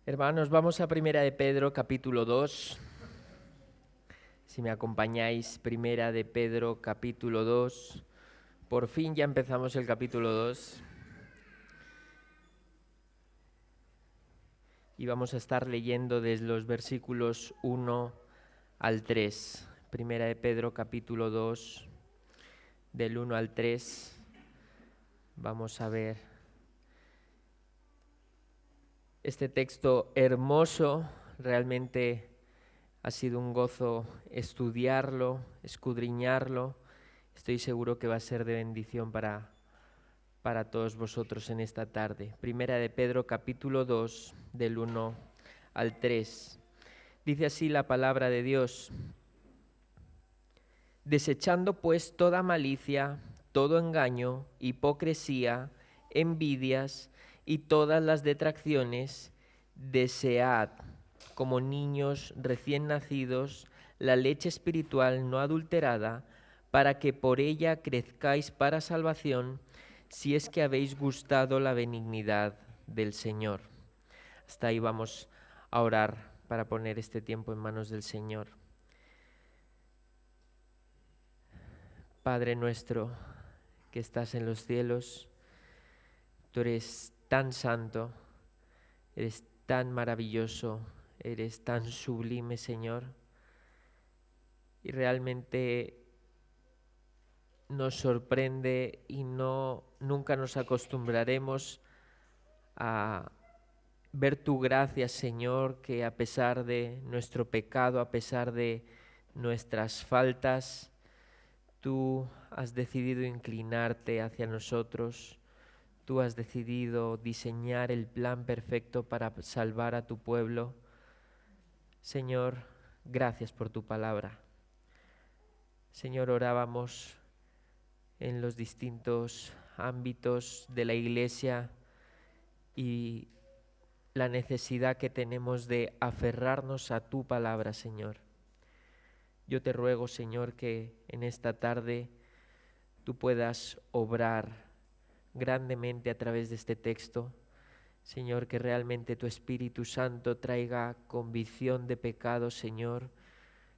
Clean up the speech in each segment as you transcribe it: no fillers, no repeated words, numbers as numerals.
Hermanos, vamos a Primera de Pedro, capítulo 2. Si me acompañáis, Primera de Pedro, capítulo 2. Por fin ya empezamos el capítulo 2. Y vamos a estar leyendo desde los versículos 1 al 3. Primera de Pedro, capítulo 2, del 1 al 3. Vamos a ver este texto hermoso. Realmente ha sido un gozo estudiarlo, escudriñarlo. Estoy seguro que va a ser de bendición para todos vosotros en esta tarde. Primera de Pedro, capítulo 2, del 1 al 3. Dice así la palabra de Dios: desechando pues toda malicia, todo engaño, hipocresía, envidias y todas las detracciones, desead, como niños recién nacidos, la leche espiritual no adulterada, para que por ella crezcáis para salvación, si es que habéis gustado la benignidad del Señor. Hasta ahí vamos a orar para poner este tiempo en manos del Señor. Padre nuestro que estás en los cielos, tú eres tan santo, eres tan maravilloso, eres tan sublime, Señor, y realmente nos sorprende y nunca nos acostumbraremos a ver tu gracia, Señor, que a pesar de nuestro pecado, a pesar de nuestras faltas, tú has decidido inclinarte hacia nosotros. Tú has decidido diseñar el plan perfecto para salvar a tu pueblo. Señor, gracias por tu palabra. Señor, orábamos en los distintos ámbitos de la Iglesia y la necesidad que tenemos de aferrarnos a tu palabra, Señor. Yo te ruego, Señor, que en esta tarde tú puedas obrar grandemente a través de este texto. Señor, que realmente tu Espíritu Santo traiga convicción de pecado, Señor,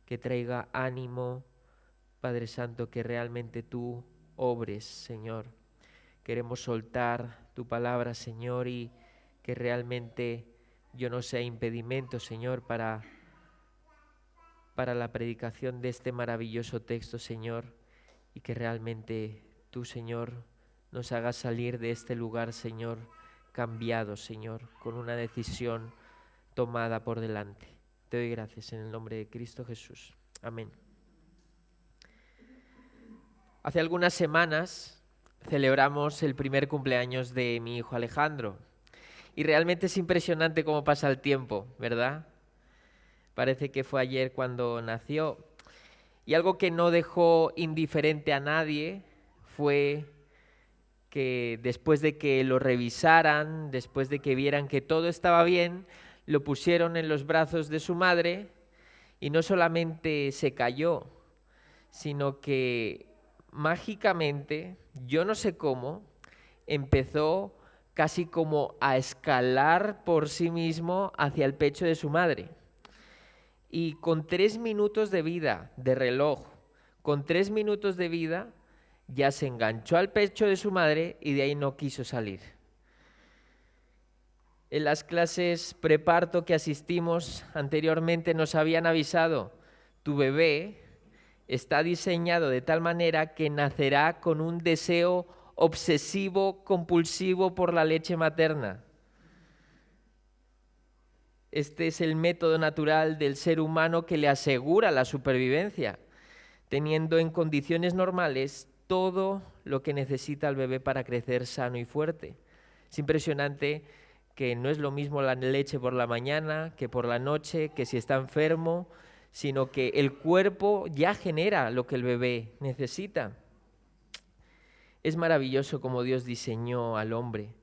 que traiga ánimo, Padre Santo, que realmente tú obres, Señor. Queremos soltar tu palabra, Señor, y que realmente yo no sea impedimento, Señor, para la predicación de este maravilloso texto, Señor, y que realmente tú, Señor, nos hagas salir de este lugar, Señor, cambiado, Señor, con una decisión tomada por delante. Te doy gracias en el nombre de Cristo Jesús. Amén. Hace algunas semanas celebramos el primer cumpleaños de mi hijo Alejandro y realmente es impresionante cómo pasa el tiempo, ¿verdad? Parece que fue ayer cuando nació. Y algo que no dejó indiferente a nadie fue que después de que lo revisaran, después de que vieran que todo estaba bien, lo pusieron en los brazos de su madre y no solamente se cayó, sino que mágicamente, yo no sé cómo, empezó casi como a escalar por sí mismo hacia el pecho de su madre. Y con 3 minutos de vida de reloj, con 3 minutos de vida, ya se enganchó al pecho de su madre y de ahí no quiso salir. En las clases preparto que asistimos anteriormente nos habían avisado: tu bebé está diseñado de tal manera que nacerá con un deseo obsesivo, compulsivo por la leche materna. Este es el método natural del ser humano que le asegura la supervivencia, teniendo en condiciones normales todo lo que necesita el bebé para crecer sano y fuerte. Es impresionante que no es lo mismo la leche por la mañana que por la noche, que si está enfermo, sino que el cuerpo ya genera lo que el bebé necesita. Es maravilloso como Dios diseñó al hombre,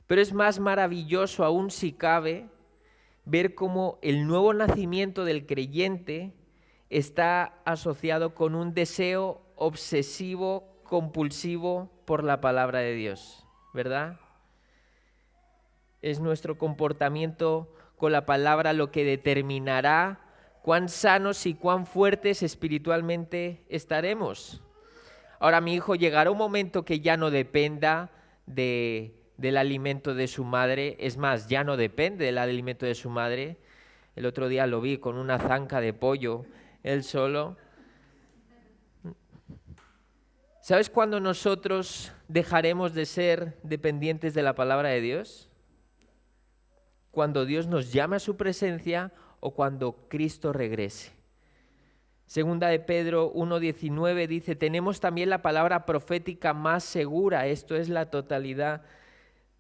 pero es más maravilloso aún, si cabe, ver cómo el nuevo nacimiento del creyente está asociado con un deseo obsesivo, compulsivo por la palabra de Dios, ¿verdad? Es nuestro comportamiento con la palabra lo que determinará cuán sanos y cuán fuertes espiritualmente estaremos. Ahora, mi hijo, llegará un momento que ya no dependa del alimento de su madre. Es más, ya no depende del alimento de su madre. El otro día lo vi con una zanca de pollo, él solo. ¿Sabes cuándo nosotros dejaremos de ser dependientes de la palabra de Dios? Cuando Dios nos llame a su presencia o cuando Cristo regrese. Segunda de Pedro 1:19 dice, tenemos también la palabra profética más segura, esto es la totalidad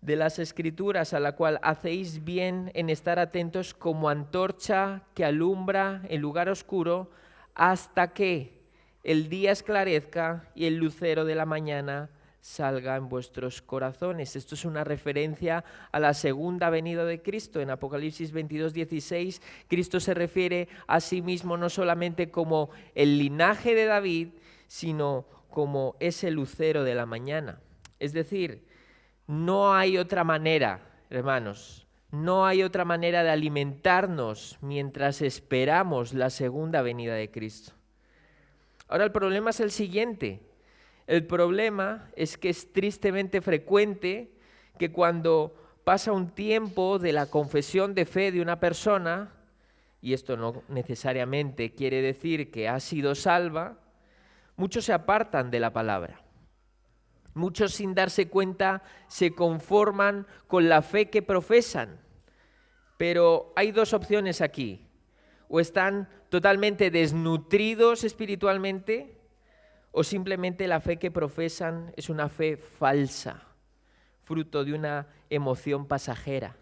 de las Escrituras, a la cual hacéis bien en estar atentos como antorcha que alumbra en lugar oscuro hasta que el día esclarezca y el lucero de la mañana salga en vuestros corazones. Esto es una referencia a la segunda venida de Cristo. En Apocalipsis 22:16, Cristo se refiere a sí mismo no solamente como el linaje de David, sino como ese lucero de la mañana. Es decir, no hay otra manera, hermanos, no hay otra manera de alimentarnos mientras esperamos la segunda venida de Cristo. Ahora, el problema es el siguiente. El problema es que es tristemente frecuente que cuando pasa un tiempo de la confesión de fe de una persona, y esto no necesariamente quiere decir que ha sido salva, muchos se apartan de la palabra. Muchos, sin darse cuenta, se conforman con la fe que profesan. Pero hay dos opciones aquí. O están totalmente desnutridos espiritualmente, o simplemente la fe que profesan es una fe falsa, fruto de una emoción pasajera.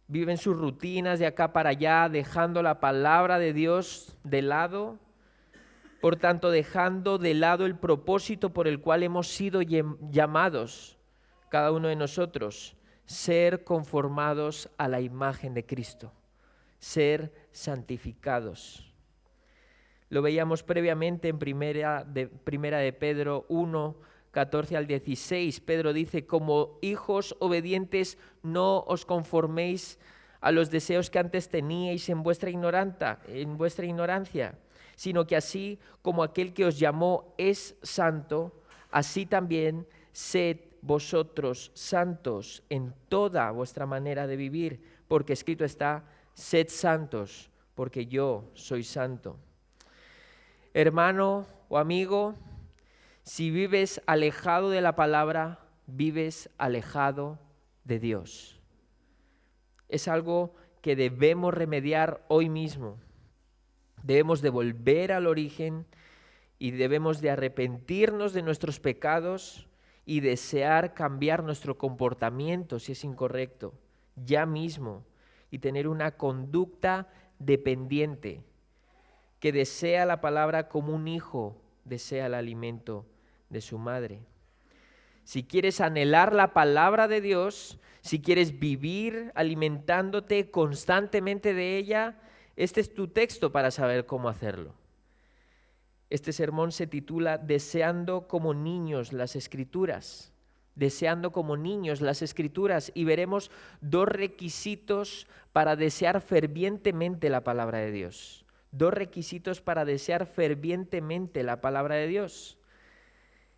Viven sus rutinas de acá para allá, dejando la palabra de Dios de lado, por tanto dejando de lado el propósito por el cual hemos sido llamados, cada uno de nosotros, ser conformados a la imagen de Cristo, ser santificados. Lo veíamos previamente en primera de Pedro 1, 14 al 16. Pedro dice, como hijos obedientes, no os conforméis a los deseos que antes teníais en vuestra ignorancia, sino que así como aquel que os llamó es santo, así también sed vosotros santos en toda vuestra manera de vivir, porque escrito está, sed santos, porque yo soy santo. Hermano o amigo, si vives alejado de la palabra, vives alejado de Dios. Es algo que debemos remediar hoy mismo. Debemos de volver al origen y debemos de arrepentirnos de nuestros pecados y desear cambiar nuestro comportamiento si es incorrecto, ya mismo, y tener una conducta dependiente, que desea la palabra como un hijo desea el alimento de su madre. Si quieres anhelar la palabra de Dios, si quieres vivir alimentándote constantemente de ella, este es tu texto para saber cómo hacerlo. Este sermón se titula Deseando como niños las Escrituras. Deseando como niños las Escrituras, y veremos dos requisitos para desear fervientemente la palabra de Dios. Dos requisitos para desear fervientemente la palabra de Dios.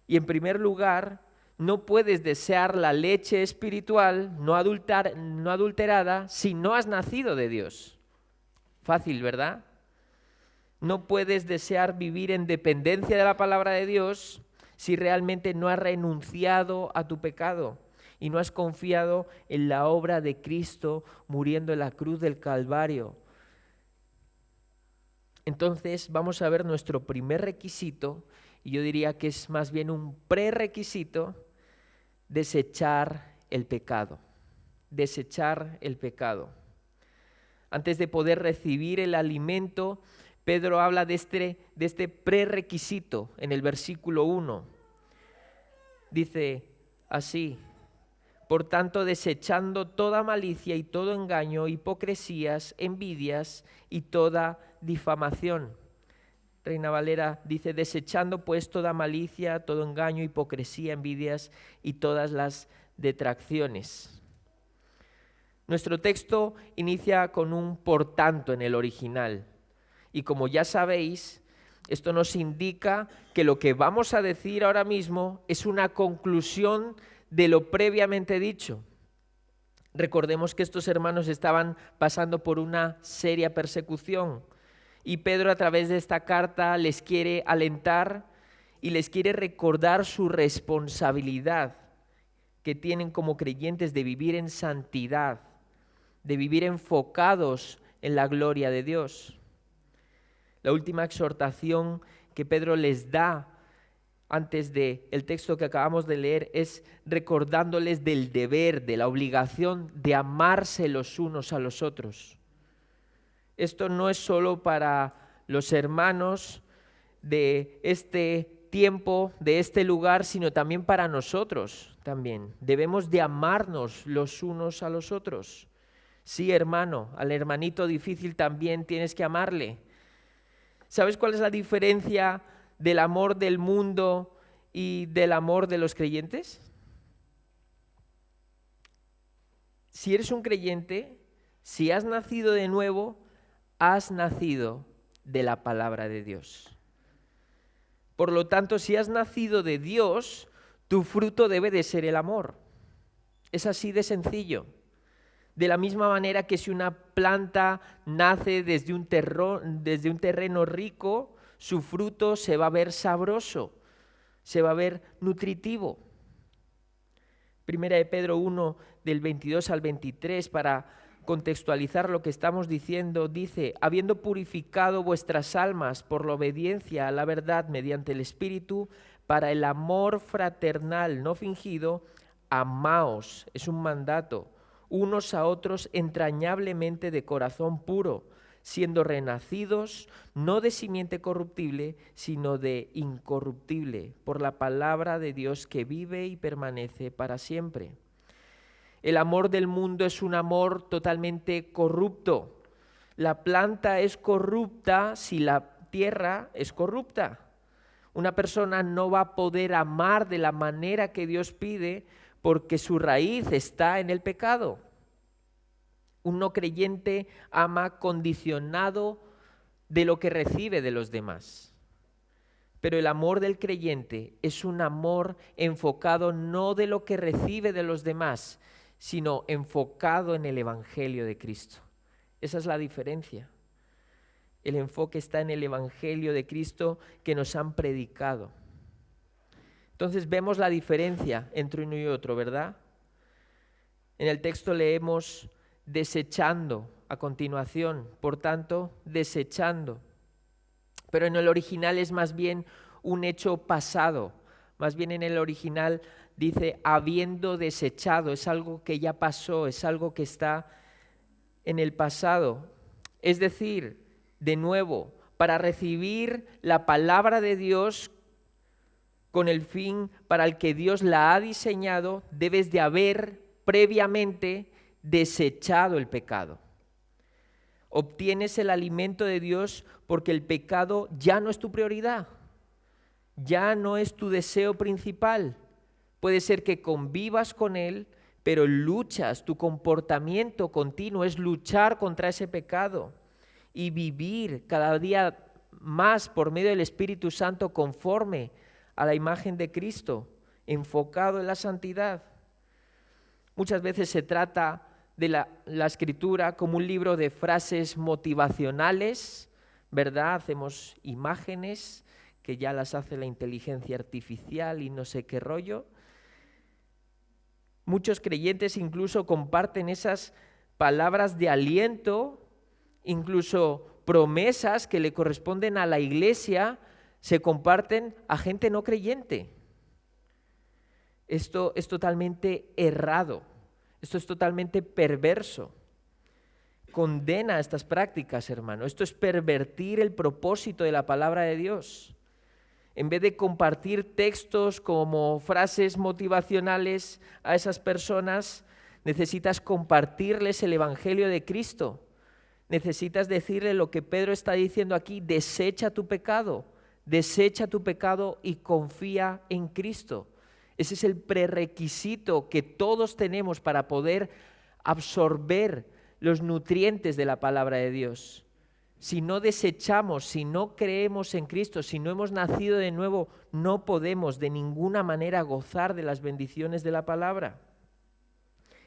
Y en primer lugar, no puedes desear la leche espiritual no adulterada si no has nacido de Dios. Fácil, ¿verdad? No puedes desear vivir en dependencia de la palabra de Dios si realmente no has renunciado a tu pecado y no has confiado en la obra de Cristo muriendo en la cruz del Calvario. Entonces vamos a ver nuestro primer requisito, y yo diría que es más bien un prerequisito: desechar el pecado. Desechar el pecado. Antes de poder recibir el alimento, Pedro habla de este prerequisito en el versículo 1. Dice así: por tanto, desechando toda malicia y todo engaño, hipocresías, envidias y toda difamación. Reina Valera dice, desechando pues toda malicia, todo engaño, hipocresía, envidias y todas las detracciones. Nuestro texto inicia con un por tanto en el original. Y como ya sabéis, esto nos indica que lo que vamos a decir ahora mismo es una conclusión de lo previamente dicho. Recordemos que estos hermanos estaban pasando por una seria persecución y Pedro a través de esta carta les quiere alentar y les quiere recordar su responsabilidad que tienen como creyentes de vivir en santidad, de vivir enfocados en la gloria de Dios. La última exhortación que Pedro les da antes del texto que acabamos de leer es recordándoles del deber, de la obligación de amarse los unos a los otros. Esto no es solo para los hermanos de este tiempo, de este lugar, sino también para nosotros también. Debemos de amarnos los unos a los otros. Sí, hermano, al hermanito difícil también tienes que amarle. ¿Sabes cuál es la diferencia del amor del mundo y del amor de los creyentes? Si eres un creyente, si has nacido de nuevo, has nacido de la palabra de Dios. Por lo tanto, si has nacido de Dios, tu fruto debe de ser el amor. Es así de sencillo. De la misma manera que si una planta nace desde un terreno rico, su fruto se va a ver sabroso, se va a ver nutritivo. Primera de Pedro 1, del 22 al 23, para contextualizar lo que estamos diciendo, dice: habiendo purificado vuestras almas por la obediencia a la verdad mediante el Espíritu, para el amor fraternal no fingido, amaos, es un mandato, unos a otros entrañablemente de corazón puro, siendo renacidos no de simiente corruptible, sino de incorruptible, por la palabra de Dios que vive y permanece para siempre. El amor del mundo es un amor totalmente corrupto. La planta es corrupta si la tierra es corrupta. Una persona no va a poder amar de la manera que Dios pide porque su raíz está en el pecado. Un no creyente ama condicionado de lo que recibe de los demás. Pero el amor del creyente es un amor enfocado no de lo que recibe de los demás, sino enfocado en el Evangelio de Cristo. Esa es la diferencia. El enfoque está en el Evangelio de Cristo que nos han predicado. Entonces vemos la diferencia entre uno y otro, ¿verdad? En el texto leemos desechando a continuación, por tanto, desechando. Pero en el original es más bien un hecho pasado. Más bien en el original dice habiendo desechado, es algo que ya pasó, es algo que está en el pasado. Es decir, de nuevo, para recibir la palabra de Dios con el fin para el que Dios la ha diseñado, debes de haber previamente desechado el pecado. Obtienes el alimento de Dios porque el pecado ya no es tu prioridad, ya no es tu deseo principal. Puede ser que convivas con él, pero luchas, tu comportamiento continuo es luchar contra ese pecado y vivir cada día más por medio del Espíritu Santo conforme a la imagen de Cristo, enfocado en la santidad. Muchas veces se trata de la Escritura como un libro de frases motivacionales, ¿verdad? Hacemos imágenes que ya las hace la inteligencia artificial y no sé qué rollo. Muchos creyentes incluso comparten esas palabras de aliento, incluso promesas que le corresponden a la iglesia, se comparten a gente no creyente. Esto es totalmente errado, esto es totalmente perverso. Condena estas prácticas, hermano. Esto es pervertir el propósito de la palabra de Dios. En vez de compartir textos como frases motivacionales a esas personas, necesitas compartirles el Evangelio de Cristo. Necesitas decirle lo que Pedro está diciendo aquí: desecha tu pecado y confía en Cristo. Ese es el prerequisito que todos tenemos para poder absorber los nutrientes de la palabra de Dios. Si no desechamos, si no creemos en Cristo, si no hemos nacido de nuevo, no podemos de ninguna manera gozar de las bendiciones de la palabra.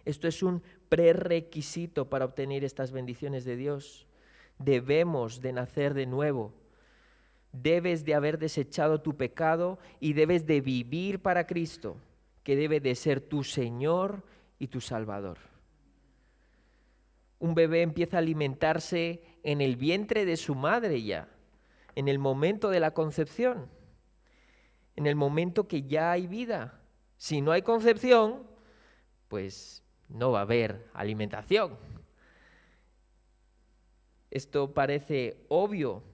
Esto es un prerequisito para obtener estas bendiciones de Dios. Debemos de nacer de nuevo. Debes de haber desechado tu pecado y debes de vivir para Cristo, que debe de ser tu Señor y tu Salvador. Un bebé empieza a alimentarse en el vientre de su madre ya, en el momento de la concepción, en el momento que ya hay vida. Si no hay concepción, pues no va a haber alimentación. Esto parece obvio,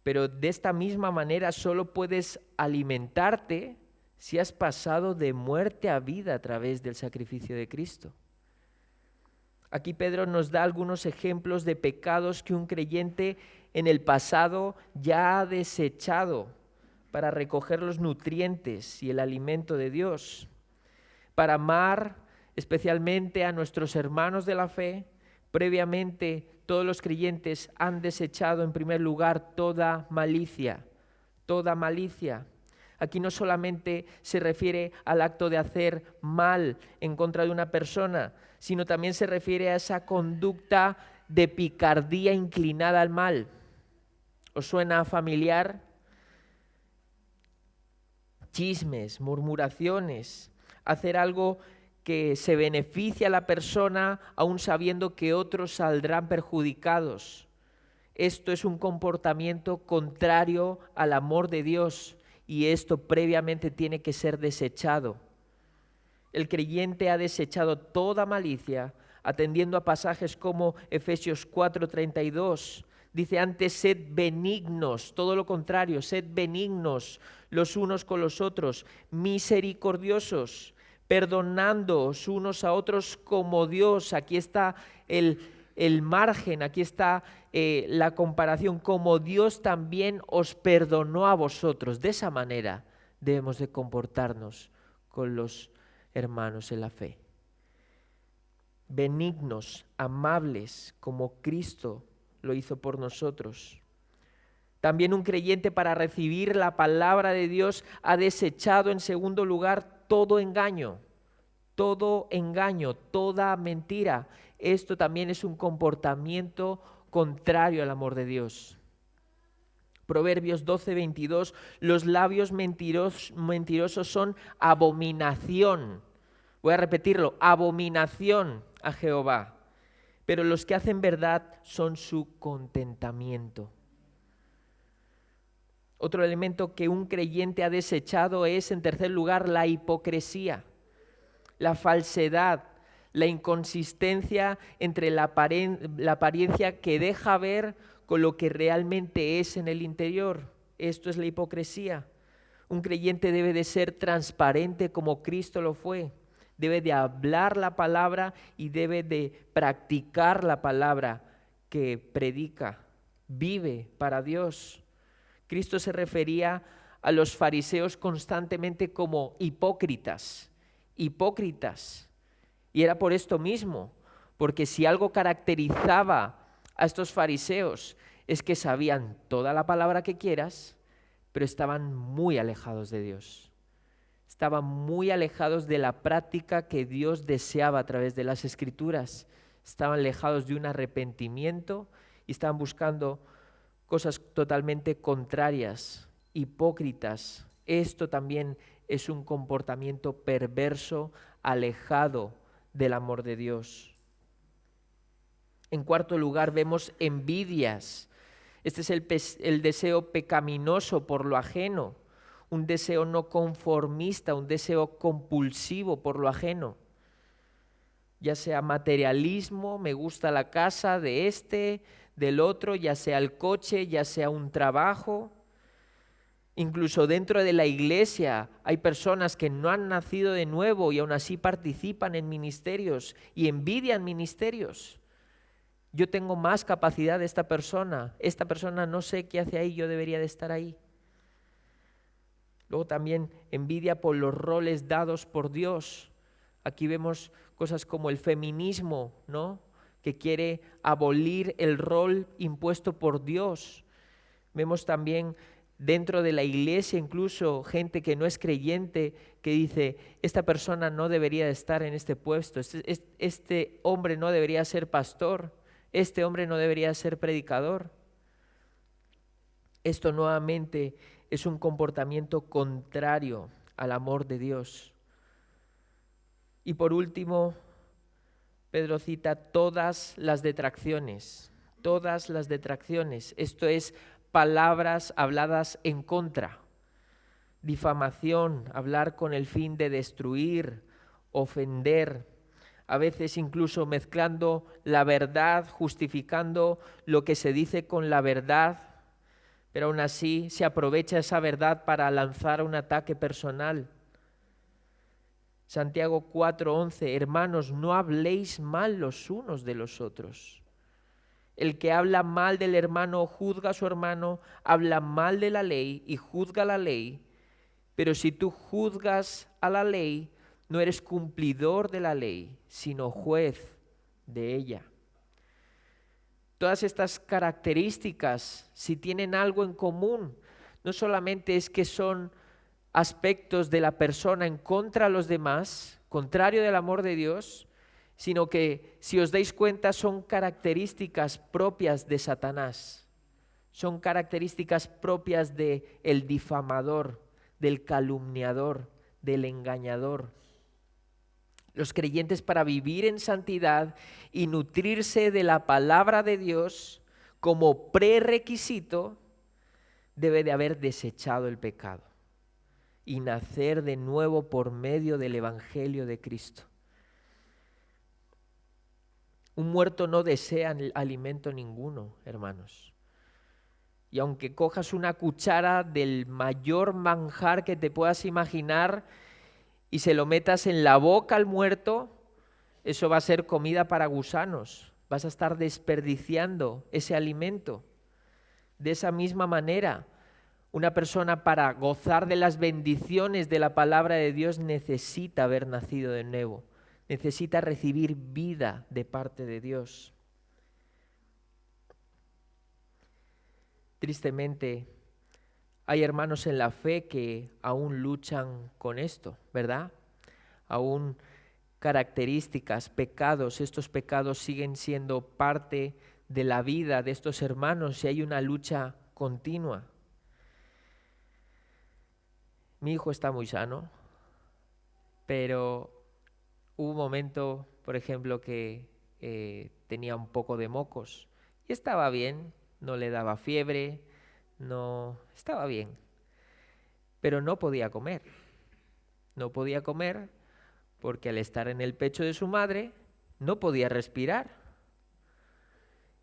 pero de esta misma manera solo puedes alimentarte si has pasado de muerte a vida a través del sacrificio de Cristo. Aquí Pedro nos da algunos ejemplos de pecados que un creyente en el pasado ya ha desechado para recoger los nutrientes y el alimento de Dios, para amar especialmente a nuestros hermanos de la fe. Previamente todos los creyentes han desechado en primer lugar toda malicia, toda malicia. Aquí no solamente se refiere al acto de hacer mal en contra de una persona, sino también se refiere a esa conducta de picardía inclinada al mal. ¿Os suena familiar? Chismes, murmuraciones, hacer algo que se beneficia a la persona aún sabiendo que otros saldrán perjudicados. Esto es un comportamiento contrario al amor de Dios y esto previamente tiene que ser desechado. El creyente ha desechado toda malicia, atendiendo a pasajes como Efesios 4:32. Dice antes, sed benignos, todo lo contrario, sed benignos los unos con los otros, misericordiosos, perdonándoos unos a otros como Dios. Aquí está el margen, aquí está la comparación, como Dios también os perdonó a vosotros. De esa manera debemos de comportarnos con los hermanos en la fe. Benignos, amables, como Cristo lo hizo por nosotros. También un creyente para recibir la palabra de Dios ha desechado en segundo lugar todo engaño, toda mentira. Esto también es un comportamiento contrario al amor de Dios. Proverbios 12:22, los labios mentirosos son abominación. Voy a repetirlo, abominación a Jehová. Pero los que hacen verdad son su contentamiento. Otro elemento que un creyente ha desechado es, en tercer lugar, la hipocresía, la falsedad, la inconsistencia entre la apariencia que deja ver con lo que realmente es en el interior. Esto es la hipocresía. Un creyente debe de ser transparente como Cristo lo fue. Debe de hablar la palabra y debe de practicar la palabra que predica. Vive para Dios. Cristo se refería a los fariseos constantemente como hipócritas. Y era por esto mismo, porque si algo caracterizaba a estos fariseos es que sabían toda la palabra que quieras, pero estaban muy alejados de Dios. Estaban muy alejados de la práctica que Dios deseaba a través de las Escrituras. Estaban alejados de un arrepentimiento y estaban buscando cosas totalmente contrarias, hipócritas. Esto también es un comportamiento perverso, alejado del amor de Dios. En cuarto lugar, vemos envidias. Este es el deseo pecaminoso por lo ajeno, un deseo no conformista, un deseo compulsivo por lo ajeno. Ya sea materialismo, me gusta la casa de este, del otro, ya sea el coche, ya sea un trabajo. Incluso dentro de la iglesia hay personas que no han nacido de nuevo y aún así participan en ministerios y envidian ministerios. Yo tengo más capacidad de esta persona no sé qué hace ahí, yo debería de estar ahí. Luego también envidia por los roles dados por Dios. Aquí vemos cosas como el feminismo, ¿no?, que quiere abolir el rol impuesto por Dios. Vemos también dentro de la iglesia incluso gente que no es creyente que dice, esta persona no debería estar en este puesto, este hombre no debería ser pastor, este hombre no debería ser predicador. Esto nuevamente es un comportamiento contrario al amor de Dios. Y por último, Pedro cita todas las detracciones, todas las detracciones. Esto es palabras habladas en contra, difamación, hablar con el fin de destruir, ofender, a veces incluso mezclando la verdad, justificando lo que se dice con la verdad, pero aún así se aprovecha esa verdad para lanzar un ataque personal. Santiago 4:11, hermanos, no habléis mal los unos de los otros. El que habla mal del hermano o juzga a su hermano, habla mal de la ley y juzga la ley. Pero si tú juzgas a la ley, no eres cumplidor de la ley, sino juez de ella. Todas estas características, si tienen algo en común, no solamente es que son aspectos de la persona en contra de los demás, contrario del amor de Dios, sino que, si os dais cuenta, son características propias de Satanás, son características propias del difamador, del calumniador, del engañador. Los creyentes, para vivir en santidad y nutrirse de la palabra de Dios como prerequisito, debe de haber desechado el pecado y nacer de nuevo por medio del Evangelio de Cristo. Un muerto no desea alimento ninguno, hermanos. Y aunque cojas una cuchara del mayor manjar que te puedas imaginar y se lo metas en la boca al muerto, eso va a ser comida para gusanos. Vas a estar desperdiciando ese alimento. De esa misma manera, una persona, para gozar de las bendiciones de la palabra de Dios, necesita haber nacido de nuevo. Necesita recibir vida de parte de Dios. Tristemente, hay hermanos en la fe que aún luchan con esto, ¿verdad? Aún características, pecados, estos pecados siguen siendo parte de la vida de estos hermanos y hay una lucha continua. Mi hijo está muy sano, pero hubo un momento, por ejemplo, que tenía un poco de mocos y estaba bien, no le daba fiebre, no estaba bien, pero no podía comer. No podía comer porque al estar en el pecho de su madre no podía respirar.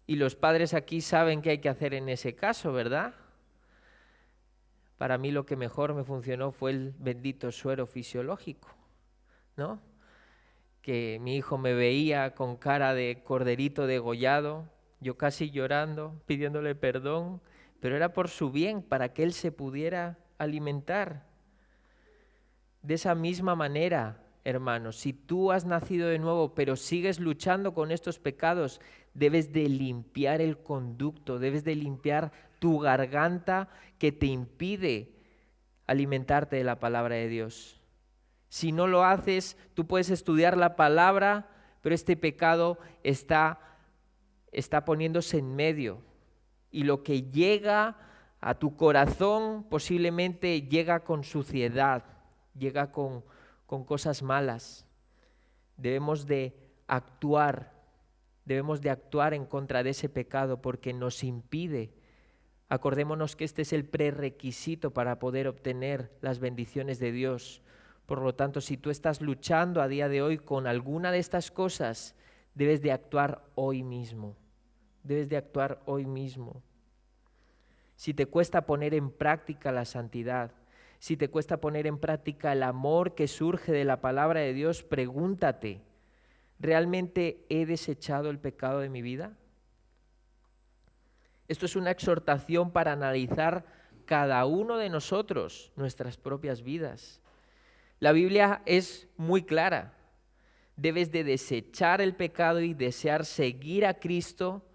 Y los padres aquí saben qué hay que hacer en ese caso, ¿verdad? Para mí lo que mejor me funcionó fue el bendito suero fisiológico, ¿no? Que mi hijo me veía con cara de corderito degollado, yo casi llorando, pidiéndole perdón, pero era por su bien, para que él se pudiera alimentar. De esa misma manera, hermanos, si tú has nacido de nuevo, pero sigues luchando con estos pecados, debes de limpiar el conducto, debes de limpiar tu garganta que te impide alimentarte de la palabra de Dios. Si no lo haces, tú puedes estudiar la palabra, pero este pecado está poniéndose en medio. Y lo que llega a tu corazón posiblemente llega con suciedad, llega con cosas malas. Debemos de actuar en contra de ese pecado porque nos impide. Acordémonos que este es el prerequisito para poder obtener las bendiciones de Dios. Por lo tanto, si tú estás luchando a día de hoy con alguna de estas cosas, debes de actuar hoy mismo. Debes de actuar hoy mismo. Si te cuesta poner en práctica la santidad, si te cuesta poner en práctica el amor que surge de la palabra de Dios, pregúntate, ¿realmente he desechado el pecado de mi vida? Esto es una exhortación para analizar cada uno de nosotros nuestras propias vidas. La Biblia es muy clara. Debes de desechar el pecado y desear seguir a Cristo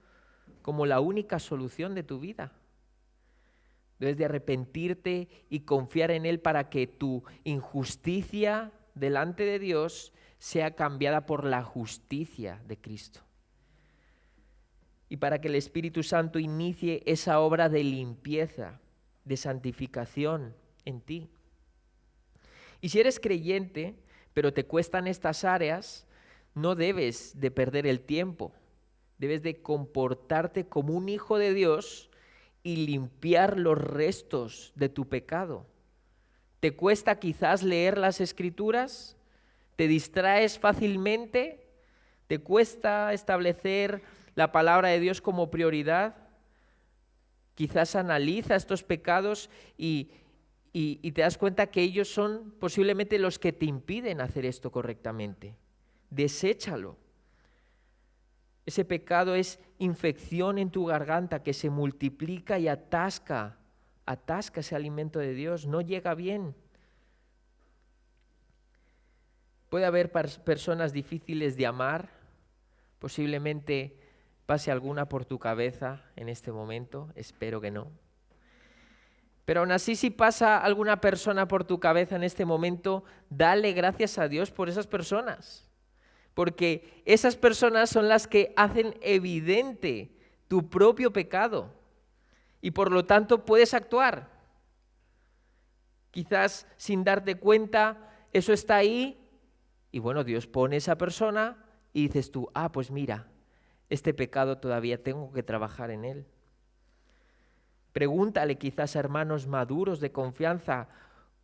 como la única solución de tu vida. Debes de arrepentirte y confiar en Él para que tu injusticia delante de Dios sea cambiada por la justicia de Cristo. Y para que el Espíritu Santo inicie esa obra de limpieza, de santificación en ti. Y si eres creyente, pero te cuestan estas áreas, no debes de perder el tiempo. Debes de comportarte como un hijo de Dios y limpiar los restos de tu pecado. ¿Te cuesta quizás leer las Escrituras? ¿Te distraes fácilmente? ¿Te cuesta establecer la palabra de Dios como prioridad? Quizás analiza estos pecados y te das cuenta que ellos son posiblemente los que te impiden hacer esto correctamente. Deséchalo. Ese pecado es infección en tu garganta que se multiplica y atasca ese alimento de Dios, no llega bien. Puede haber personas difíciles de amar, posiblemente pase alguna por tu cabeza en este momento, espero que no. Pero aún así, si pasa alguna persona por tu cabeza en este momento, dale gracias a Dios por esas personas. Porque esas personas son las que hacen evidente tu propio pecado. Y por lo tanto puedes actuar. Quizás sin darte cuenta, eso está ahí. Y bueno, Dios pone esa persona y dices tú, pues mira, este pecado todavía tengo que trabajar en él. Pregúntale quizás a hermanos maduros de confianza,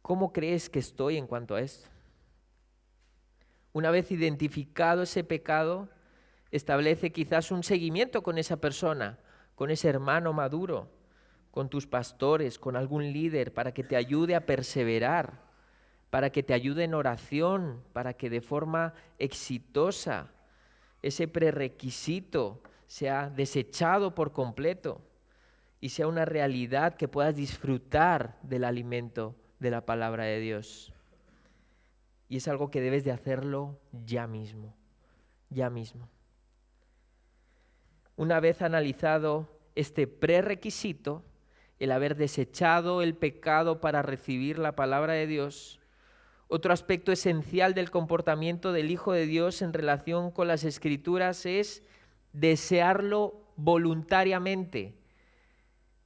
¿cómo crees que estoy en cuanto a esto? Una vez identificado ese pecado, establece quizás un seguimiento con esa persona, con ese hermano maduro, con tus pastores, con algún líder, para que te ayude a perseverar, para que te ayude en oración, para que de forma exitosa ese prerequisito sea desechado por completo y sea una realidad que puedas disfrutar del alimento de la palabra de Dios. Y es algo que debes de hacerlo ya mismo, ya mismo. Una vez analizado este prerequisito, el haber desechado el pecado para recibir la palabra de Dios, otro aspecto esencial del comportamiento del Hijo de Dios en relación con las Escrituras es desearlo voluntariamente.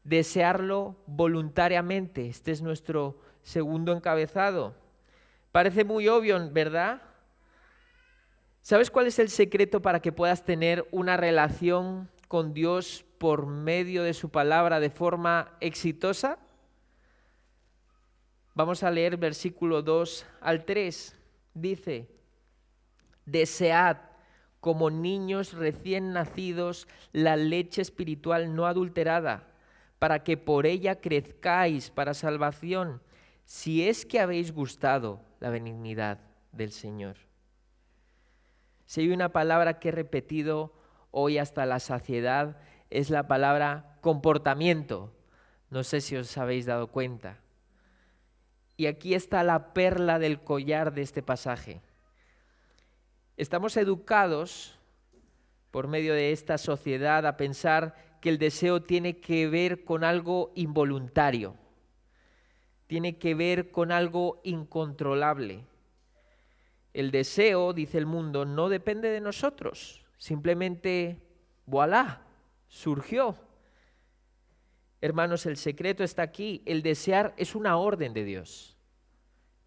Desearlo voluntariamente. Este es nuestro segundo encabezado. Parece muy obvio, ¿verdad? ¿Sabes cuál es el secreto para que puedas tener una relación con Dios por medio de su palabra de forma exitosa? Vamos a leer versículo 2 al 3. Dice, desead como niños recién nacidos la leche espiritual no adulterada, para que por ella crezcáis para salvación, si es que habéis gustado la benignidad del Señor. Si hay una palabra que he repetido hoy hasta la saciedad, es la palabra comportamiento. No sé si os habéis dado cuenta. Y aquí está la perla del collar de este pasaje. Estamos educados por medio de esta sociedad a pensar que el deseo tiene que ver con algo involuntario, tiene que ver con algo incontrolable. El deseo, dice el mundo, no depende de nosotros, simplemente, voilà, surgió. Hermanos, el secreto está aquí. El desear es una orden de Dios.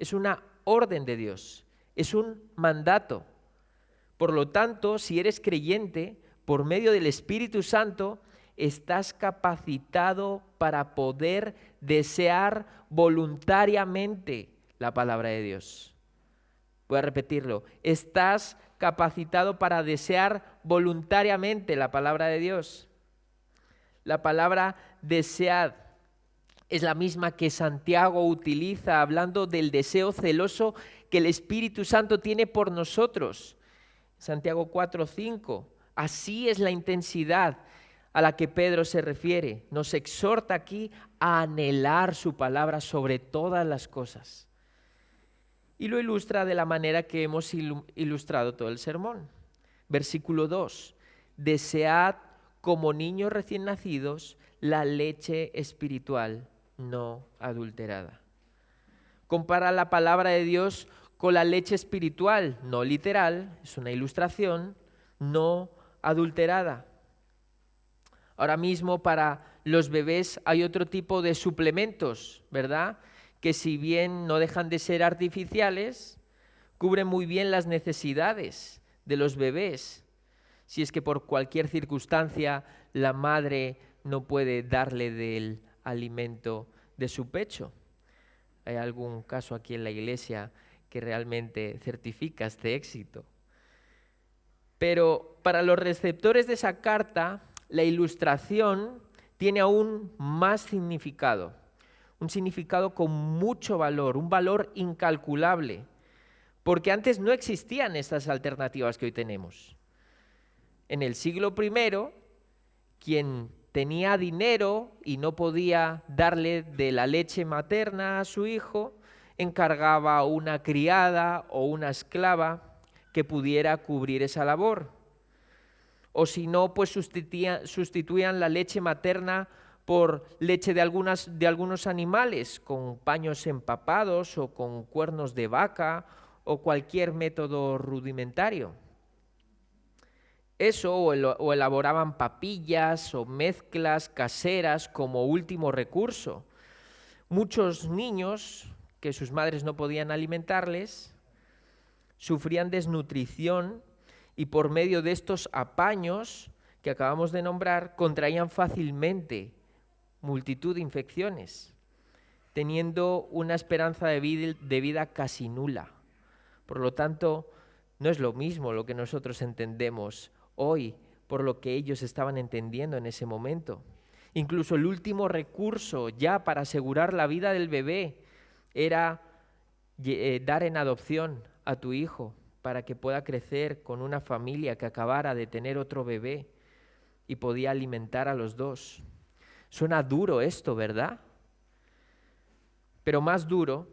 Es una orden de Dios. Es un mandato. Por lo tanto, si eres creyente, por medio del Espíritu Santo, estás capacitado para poder desear voluntariamente la palabra de Dios. Voy a repetirlo. Estás capacitado para desear voluntariamente la palabra de Dios. La palabra desead es la misma que Santiago utiliza hablando del deseo celoso que el Espíritu Santo tiene por nosotros. Santiago 4:5. Así es la intensidad a la que Pedro se refiere. Nos exhorta aquí a anhelar su palabra sobre todas las cosas. Y lo ilustra de la manera que hemos ilustrado todo el sermón. Versículo 2. Desead como niños recién nacidos la leche espiritual no adulterada. Compara la palabra de Dios con la leche espiritual, no literal, es una ilustración, no adulterada. Ahora mismo para los bebés hay otro tipo de suplementos, ¿verdad? Que si bien no dejan de ser artificiales, cubren muy bien las necesidades de los bebés. Si es que por cualquier circunstancia la madre no puede darle del alimento de su pecho. Hay algún caso aquí en la iglesia que realmente certifica este éxito. Pero para los receptores de esa carta, la ilustración tiene aún más significado, un significado con mucho valor, un valor incalculable, porque antes no existían estas alternativas que hoy tenemos. En el siglo I, quien tenía dinero y no podía darle de la leche materna a su hijo, encargaba una criada o una esclava que pudiera cubrir esa labor. O si no, pues sustituían la leche materna por leche de algunos animales, con paños empapados o con cuernos de vaca o cualquier método rudimentario. Eso o elaboraban papillas o mezclas caseras como último recurso. Muchos niños que sus madres no podían alimentarles sufrían desnutrición y por medio de estos apaños que acabamos de nombrar contraían fácilmente multitud de infecciones, teniendo una esperanza de vida casi nula. Por lo tanto, no es lo mismo lo que nosotros entendemos hoy por lo que ellos estaban entendiendo en ese momento. Incluso el último recurso ya para asegurar la vida del bebé era dar en adopción a tu hijo para que pueda crecer con una familia que acabara de tener otro bebé y podía alimentar a los dos. Suena duro esto, ¿verdad? Pero más duro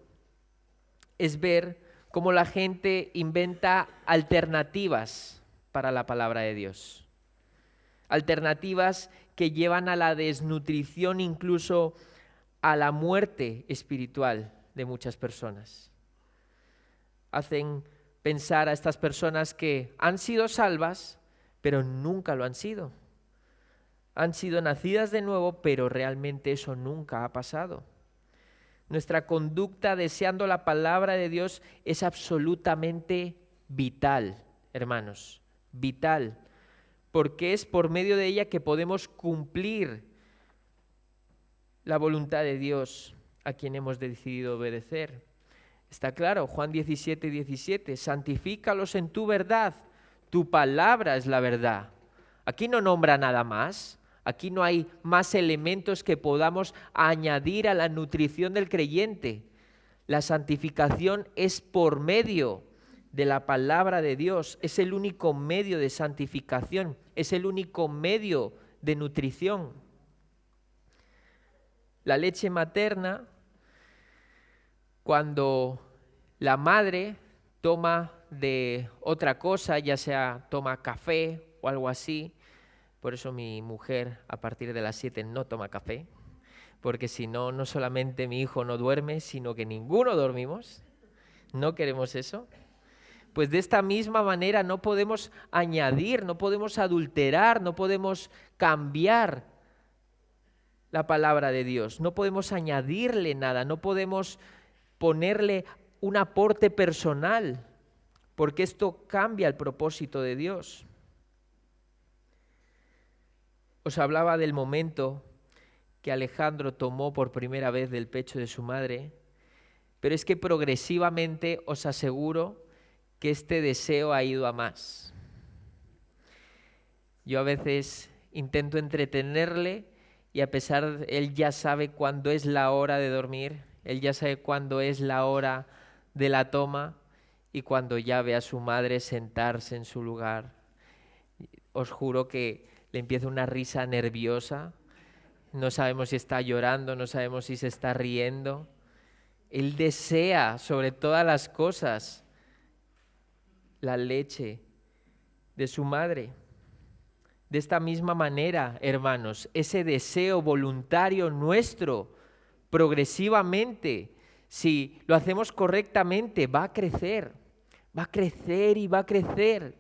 es ver cómo la gente inventa alternativas para la palabra de Dios. Alternativas que llevan a la desnutrición, incluso a la muerte espiritual de muchas personas. Hacen pensar a estas personas que han sido salvas, pero nunca lo han sido. Han sido nacidas de nuevo, pero realmente eso nunca ha pasado. Nuestra conducta deseando la palabra de Dios es absolutamente vital, hermanos, vital, porque es por medio de ella que podemos cumplir la voluntad de Dios a quien hemos decidido obedecer. Está claro, Juan 17:17, santifícalos en tu verdad, tu palabra es la verdad. Aquí no nombra nada más, aquí no hay más elementos que podamos añadir a la nutrición del creyente. La santificación es por medio de la palabra de Dios, es el único medio de santificación, es el único medio de nutrición. La leche materna, cuando la madre toma de otra cosa, ya sea toma café o algo así, por eso mi mujer a partir de las 7 no toma café, porque si no, no solamente mi hijo no duerme, sino que ninguno dormimos. No queremos eso. Pues de esta misma manera no podemos añadir, no podemos adulterar, no podemos cambiar la palabra de Dios, no podemos añadirle nada, no podemos ponerle un aporte personal, porque esto cambia el propósito de Dios. Os hablaba del momento que Alejandro tomó por primera vez del pecho de su madre, pero es que progresivamente os aseguro que este deseo ha ido a más. Yo a veces intento entretenerle y a pesar de él ya sabe cuándo es la hora de dormir, él ya sabe cuándo es la hora de la toma y cuando ya ve a su madre sentarse en su lugar, os juro que le empieza una risa nerviosa, no sabemos si está llorando, no sabemos si se está riendo Él desea sobre todas las cosas la leche de su madre. De esta misma manera, hermanos, ese deseo voluntario nuestro, progresivamente, si lo hacemos correctamente, va a crecer y va a crecer,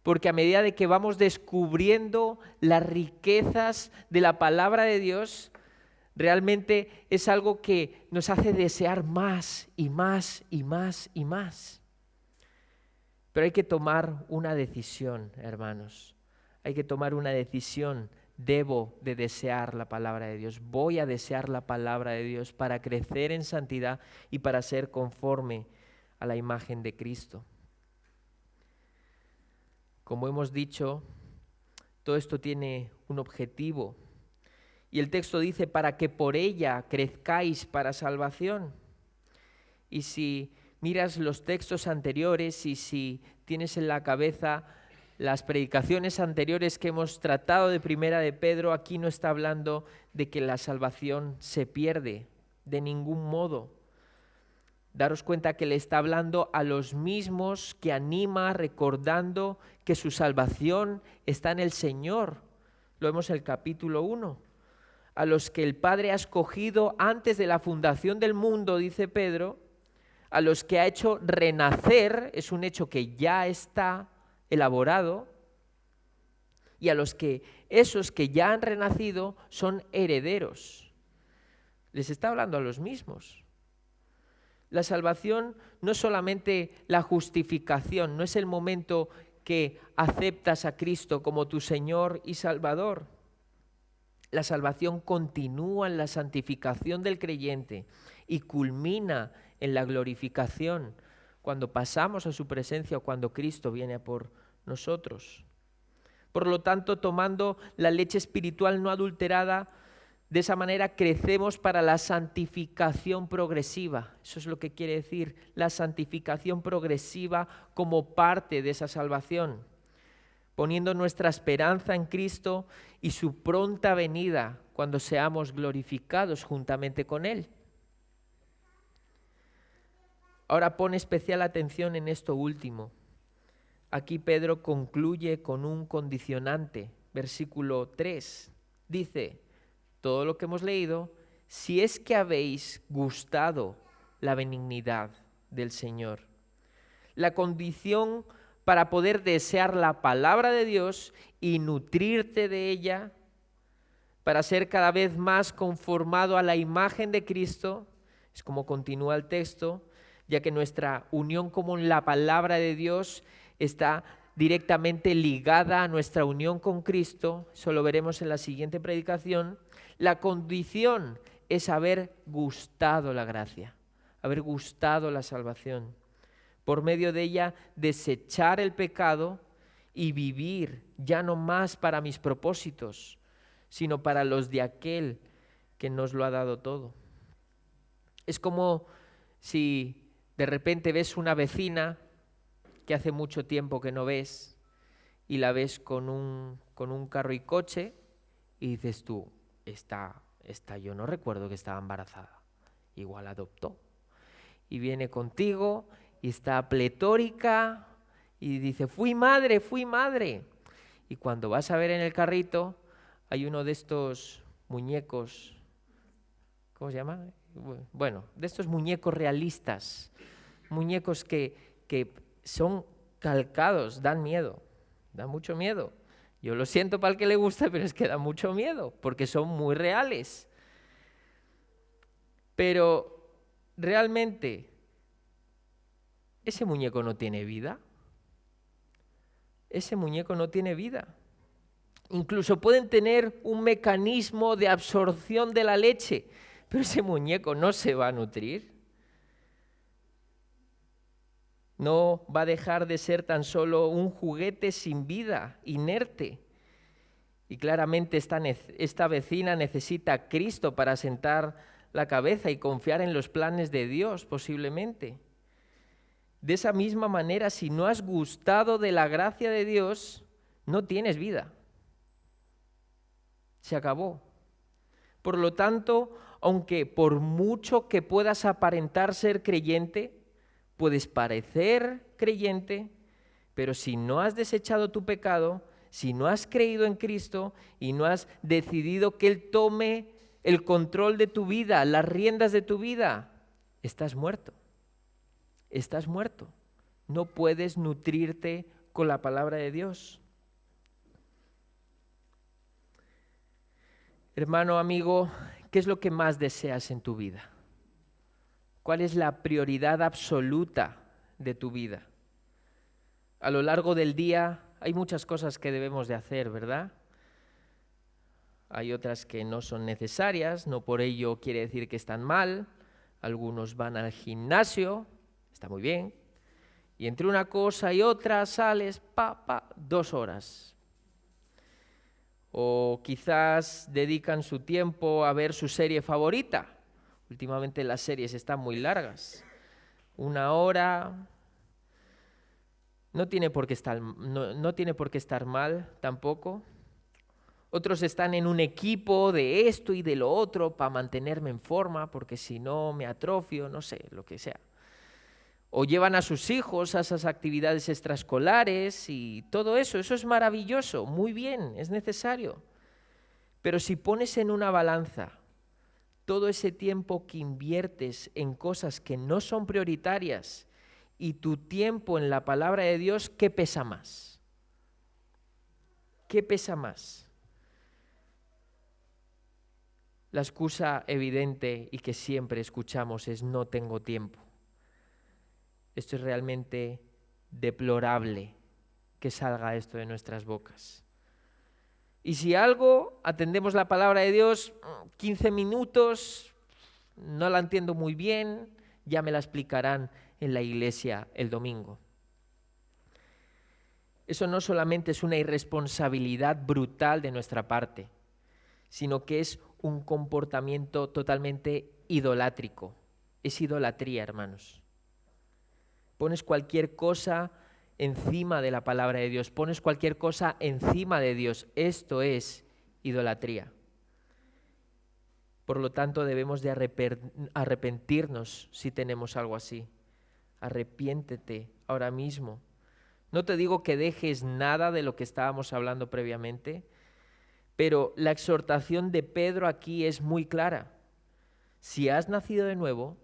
porque a medida de que vamos descubriendo las riquezas de la palabra de Dios, realmente es algo que nos hace desear más y más y más y más. Pero hay que tomar una decisión, hermanos. Hay que tomar una decisión. Debo de desear la palabra de Dios. Voy a desear la palabra de Dios para crecer en santidad y para ser conforme a la imagen de Cristo. Como hemos dicho, todo esto tiene un objetivo. Y el texto dice, para que por ella crezcáis para salvación. Y si miras los textos anteriores y si tienes en la cabeza las predicaciones anteriores que hemos tratado de Primera de Pedro, aquí no está hablando de que la salvación se pierde de ningún modo. Daros cuenta que le está hablando a los mismos que anima, recordando que su salvación está en el Señor. Lo vemos en el capítulo 1. A los que el Padre ha escogido antes de la fundación del mundo, dice Pedro, a los que ha hecho renacer, es un hecho que ya está elaborado, y a los que esos que ya han renacido son herederos. Les está hablando a los mismos. La salvación no es solamente la justificación, no es el momento que aceptas a Cristo como tu Señor y Salvador. La salvación continúa en la santificación del creyente y culmina en la glorificación cuando pasamos a su presencia o cuando Cristo viene a por nosotros. Por lo tanto, tomando la leche espiritual no adulterada, de esa manera crecemos para la santificación progresiva. Eso es lo que quiere decir la santificación progresiva como parte de esa salvación, poniendo nuestra esperanza en Cristo y su pronta venida cuando seamos glorificados juntamente con Él. Ahora pone especial atención en esto último. Aquí Pedro concluye con un condicionante. Versículo 3 dice, todo lo que hemos leído, si es que habéis gustado la benignidad del Señor. La condición para poder desear la palabra de Dios y nutrirte de ella, para ser cada vez más conformado a la imagen de Cristo, es como continúa el texto, ya que nuestra unión con la palabra de Dios está directamente ligada a nuestra unión con Cristo, eso lo veremos en la siguiente predicación. La condición es haber gustado la gracia, haber gustado la salvación. Por medio de ella desechar el pecado y vivir ya no más para mis propósitos, sino para los de aquel que nos lo ha dado todo. Es como si de repente ves una vecina que hace mucho tiempo que no ves y la ves con un carro y coche y dices tú, esta yo no recuerdo que estaba embarazada, igual adoptó. Y viene contigo y está pletórica y dice, fui madre. Y cuando vas a ver en el carrito, hay uno de estos muñecos, ¿cómo se llama? Bueno, de estos muñecos realistas, muñecos que son calcados, dan miedo, dan mucho miedo. Yo lo siento para el que le gusta, pero es que da mucho miedo, porque son muy reales. Pero realmente, ese muñeco no tiene vida. Ese muñeco no tiene vida. Incluso pueden tener un mecanismo de absorción de la leche, pero ese muñeco no se va a nutrir. No va a dejar de ser tan solo un juguete sin vida, inerte. Y claramente esta vecina necesita a Cristo para sentar la cabeza y confiar en los planes de Dios, posiblemente. De esa misma manera, si no has gustado de la gracia de Dios, no tienes vida. Se acabó. Por lo tanto, aunque por mucho que puedas aparentar ser creyente, puedes parecer creyente, pero si no has desechado tu pecado, si no has creído en Cristo y no has decidido que Él tome el control de tu vida, las riendas de tu vida, estás muerto. Estás muerto. No puedes nutrirte con la palabra de Dios. Hermano, amigo, ¿qué es lo que más deseas en tu vida? ¿Cuál es la prioridad absoluta de tu vida? A lo largo del día hay muchas cosas que debemos de hacer, ¿verdad? Hay otras que no son necesarias, no por ello quiere decir que están mal. Algunos van al gimnasio, está muy bien. Y entre una cosa y otra sales, 2 horas. O quizás dedican su tiempo a ver su serie favorita. Últimamente las series están muy largas. 1 hora. No tiene por qué estar mal tampoco. Otros están en un equipo de esto y de lo otro para mantenerme en forma, porque si no me atrofio, no sé, lo que sea. O llevan a sus hijos a esas actividades extraescolares y todo eso. Eso es maravilloso, muy bien, es necesario. Pero si pones en una balanza todo ese tiempo que inviertes en cosas que no son prioritarias y tu tiempo en la palabra de Dios, ¿qué pesa más? ¿Qué pesa más? La excusa evidente y que siempre escuchamos es no tengo tiempo. Esto es realmente deplorable que salga esto de nuestras bocas. Y si algo, atendemos la palabra de Dios, 15 minutos, no la entiendo muy bien, ya me la explicarán en la iglesia el domingo. Eso no solamente es una irresponsabilidad brutal de nuestra parte, sino que es un comportamiento totalmente idolátrico. Es idolatría, hermanos. Pones cualquier cosa encima de la palabra de Dios, pones cualquier cosa encima de Dios. Esto es idolatría. Por lo tanto, debemos de arrepentirnos si tenemos algo así. Arrepiéntete ahora mismo. No te digo que dejes nada de lo que estábamos hablando previamente, pero la exhortación de Pedro aquí es muy clara. Si has nacido de nuevo,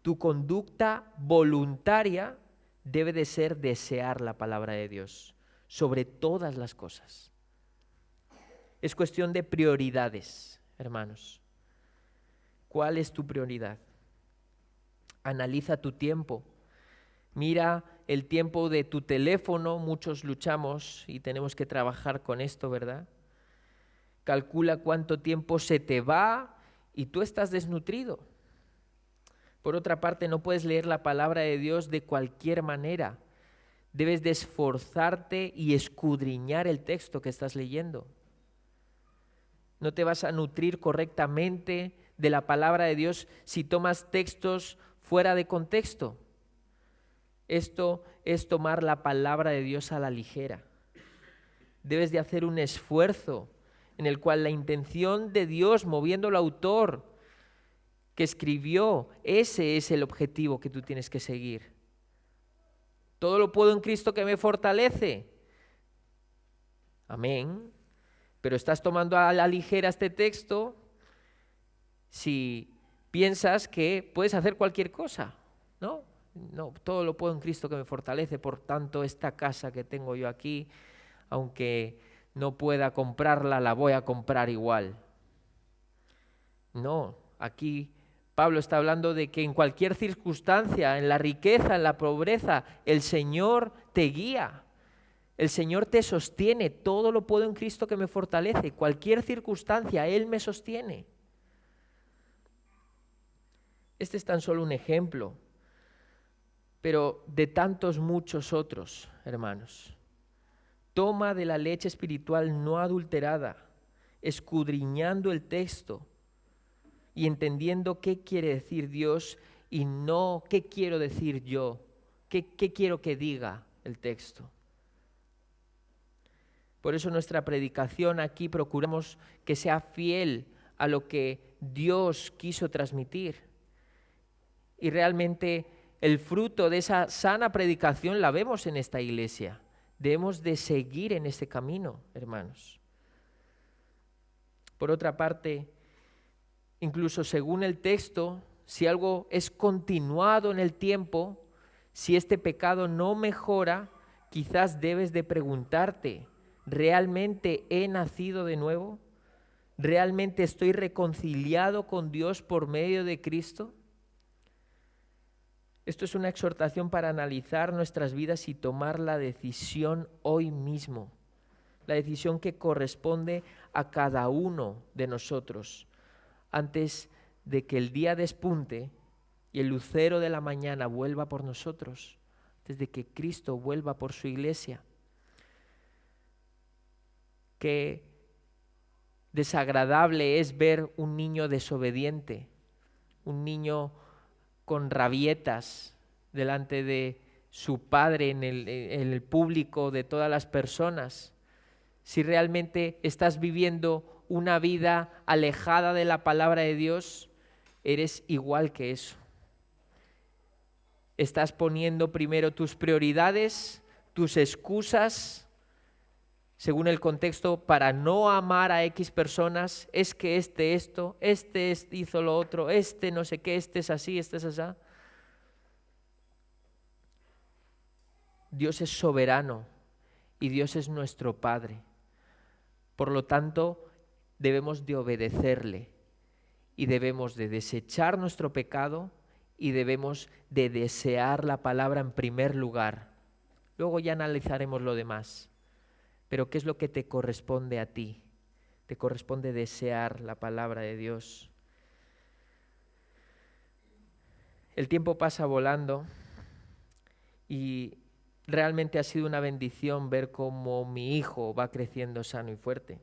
tu conducta voluntaria debe de ser desear la palabra de Dios sobre todas las cosas. Es cuestión de prioridades, hermanos. ¿Cuál es tu prioridad? Analiza tu tiempo. Mira el tiempo de tu teléfono. Muchos luchamos y tenemos que trabajar con esto, ¿verdad? Calcula cuánto tiempo se te va y tú estás desnutrido. Por otra parte, no puedes leer la palabra de Dios de cualquier manera. Debes de esforzarte y escudriñar el texto que estás leyendo. No te vas a nutrir correctamente de la palabra de Dios si tomas textos fuera de contexto. Esto es tomar la palabra de Dios a la ligera. Debes de hacer un esfuerzo en el cual la intención de Dios, moviendo al autor que escribió, ese es el objetivo que tú tienes que seguir. Todo lo puedo en Cristo que me fortalece. Amén. Pero estás tomando a la ligera este texto si piensas que puedes hacer cualquier cosa, ¿no? No, todo lo puedo en Cristo que me fortalece, por tanto esta casa que tengo yo aquí, aunque no pueda comprarla, la voy a comprar igual. No, aquí Pablo está hablando de que en cualquier circunstancia, en la riqueza, en la pobreza, el Señor te guía, el Señor te sostiene, todo lo puedo en Cristo que me fortalece, cualquier circunstancia, Él me sostiene. Este es tan solo un ejemplo, pero de tantos muchos otros, hermanos. Toma de la leche espiritual no adulterada, escudriñando el texto y entendiendo qué quiere decir Dios y no qué quiero decir yo, qué quiero que diga el texto. Por eso nuestra predicación aquí procuramos que sea fiel a lo que Dios quiso transmitir. Y realmente el fruto de esa sana predicación la vemos en esta iglesia. Debemos de seguir en este camino, hermanos. Por otra parte, incluso según el texto, si algo es continuado en el tiempo, si este pecado no mejora, quizás debes de preguntarte, ¿realmente he nacido de nuevo? ¿Realmente estoy reconciliado con Dios por medio de Cristo? Esto es una exhortación para analizar nuestras vidas y tomar la decisión hoy mismo, la decisión que corresponde a cada uno de nosotros, antes de que el día despunte y el lucero de la mañana vuelva por nosotros, antes de que Cristo vuelva por su iglesia. Qué desagradable es ver un niño desobediente, un niño con rabietas delante de su padre en el público de todas las personas. Si realmente estás viviendo una vida alejada de la palabra de Dios, eres igual que eso. Estás poniendo primero tus prioridades, tus excusas, según el contexto, para no amar a X personas. Es que esto, hizo lo otro, no sé qué, es así, es así. Dios es soberano y Dios es nuestro Padre. Por lo tanto, debemos de obedecerle y debemos de desechar nuestro pecado y debemos de desear la palabra en primer lugar. Luego ya analizaremos lo demás. Pero ¿qué es lo que te corresponde a ti? Te corresponde desear la palabra de Dios. El tiempo pasa volando y realmente ha sido una bendición ver cómo mi hijo va creciendo sano y fuerte,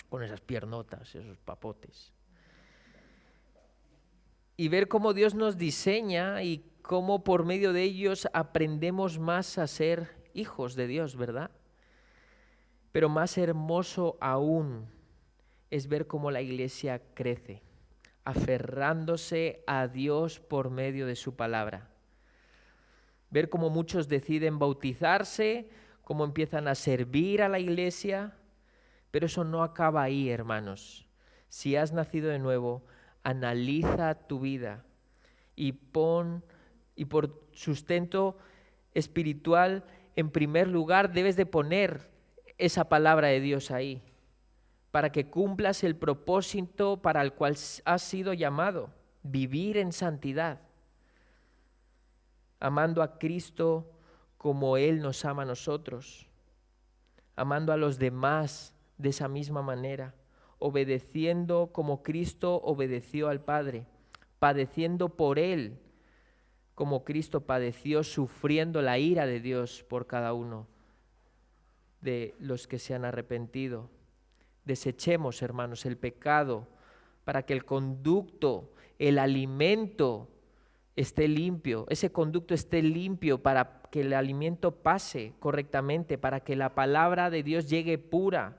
con esas piernotas, esos papotes. Y ver cómo Dios nos diseña y cómo por medio de ellos aprendemos más a ser hijos de Dios, ¿verdad? Pero más hermoso aún es ver cómo la iglesia crece, aferrándose a Dios por medio de su palabra. Ver cómo muchos deciden bautizarse, cómo empiezan a servir a la iglesia, pero eso no acaba ahí, hermanos. Si has nacido de nuevo, analiza tu vida y por sustento espiritual, en primer lugar, debes de poner esa palabra de Dios ahí, para que cumplas el propósito para el cual has sido llamado, vivir en santidad, amando a Cristo como Él nos ama a nosotros, amando a los demás de esa misma manera, obedeciendo como Cristo obedeció al Padre, padeciendo por Él como Cristo padeció, sufriendo la ira de Dios por cada uno de los que se han arrepentido. Desechemos, hermanos, el pecado para que el conducto, el alimento esté limpio, ese conducto esté limpio para que el alimento pase correctamente, para que la palabra de Dios llegue pura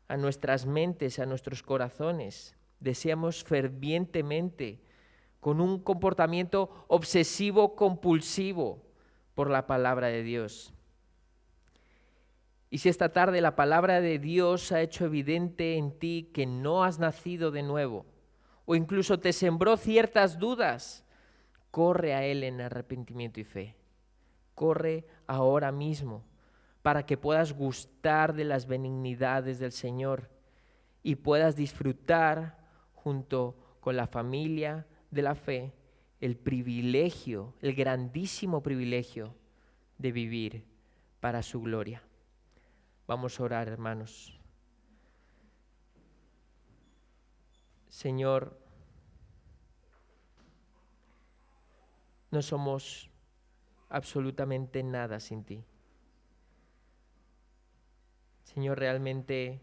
a nuestras mentes, a nuestros corazones. Deseamos fervientemente, con un comportamiento obsesivo compulsivo por la palabra de Dios. Y si esta tarde la palabra de Dios ha hecho evidente en ti que no has nacido de nuevo, o incluso te sembró ciertas dudas, corre a Él en arrepentimiento y fe. Corre ahora mismo para que puedas gustar de las benignidades del Señor y puedas disfrutar junto con la familia de la fe el privilegio, el grandísimo privilegio de vivir para su gloria. Vamos a orar, hermanos. Señor, no somos absolutamente nada sin ti. Señor, realmente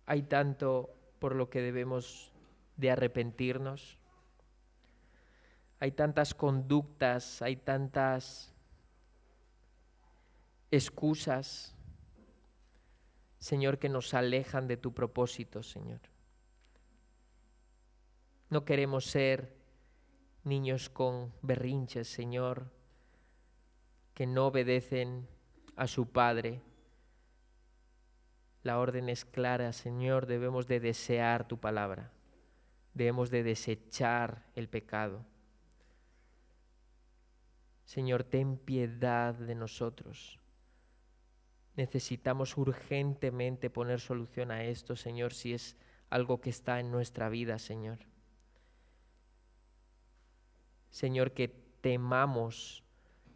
hay tanto por lo que debemos de arrepentirnos. Hay tantas conductas, hay tantas excusas. Señor, que nos alejan de tu propósito, Señor. No queremos ser niños con berrinches, Señor, que no obedecen a su Padre. La orden es clara, Señor, debemos de desear tu palabra. Debemos de desechar el pecado. Señor, ten piedad de nosotros. Necesitamos urgentemente poner solución a esto, Señor, si es algo que está en nuestra vida, Señor. Señor, que temamos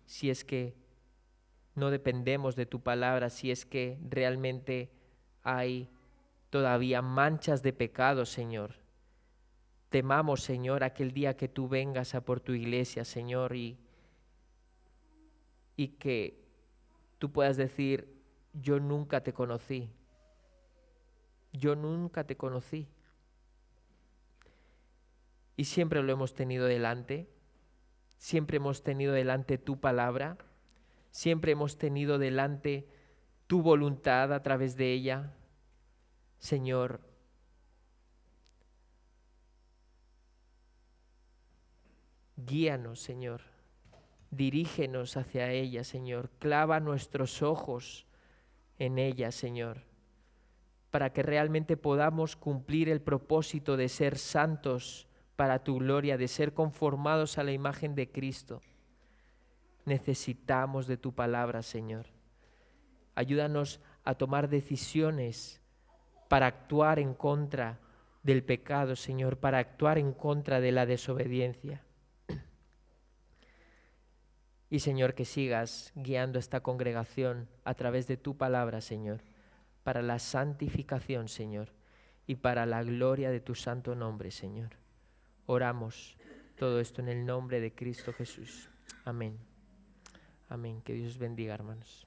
si es que no dependemos de tu palabra, si es que realmente hay todavía manchas de pecado, Señor. Temamos, Señor, aquel día que tú vengas a por tu iglesia, Señor, y que tú puedas decir: yo nunca te conocí. Yo nunca te conocí. Y siempre lo hemos tenido delante. Siempre hemos tenido delante tu palabra. Siempre hemos tenido delante tu voluntad a través de ella. Señor, guíanos, Señor. Dirígenos hacia ella, Señor. Clava nuestros ojos en ella, Señor, para que realmente podamos cumplir el propósito de ser santos para tu gloria, de ser conformados a la imagen de Cristo. Necesitamos de tu palabra, Señor. Ayúdanos a tomar decisiones para actuar en contra del pecado, Señor, para actuar en contra de la desobediencia. Y, Señor, que sigas guiando a esta congregación a través de tu palabra, Señor, para la santificación, Señor, y para la gloria de tu santo nombre, Señor. Oramos todo esto en el nombre de Cristo Jesús. Amén. Amén. Que Dios bendiga, hermanos.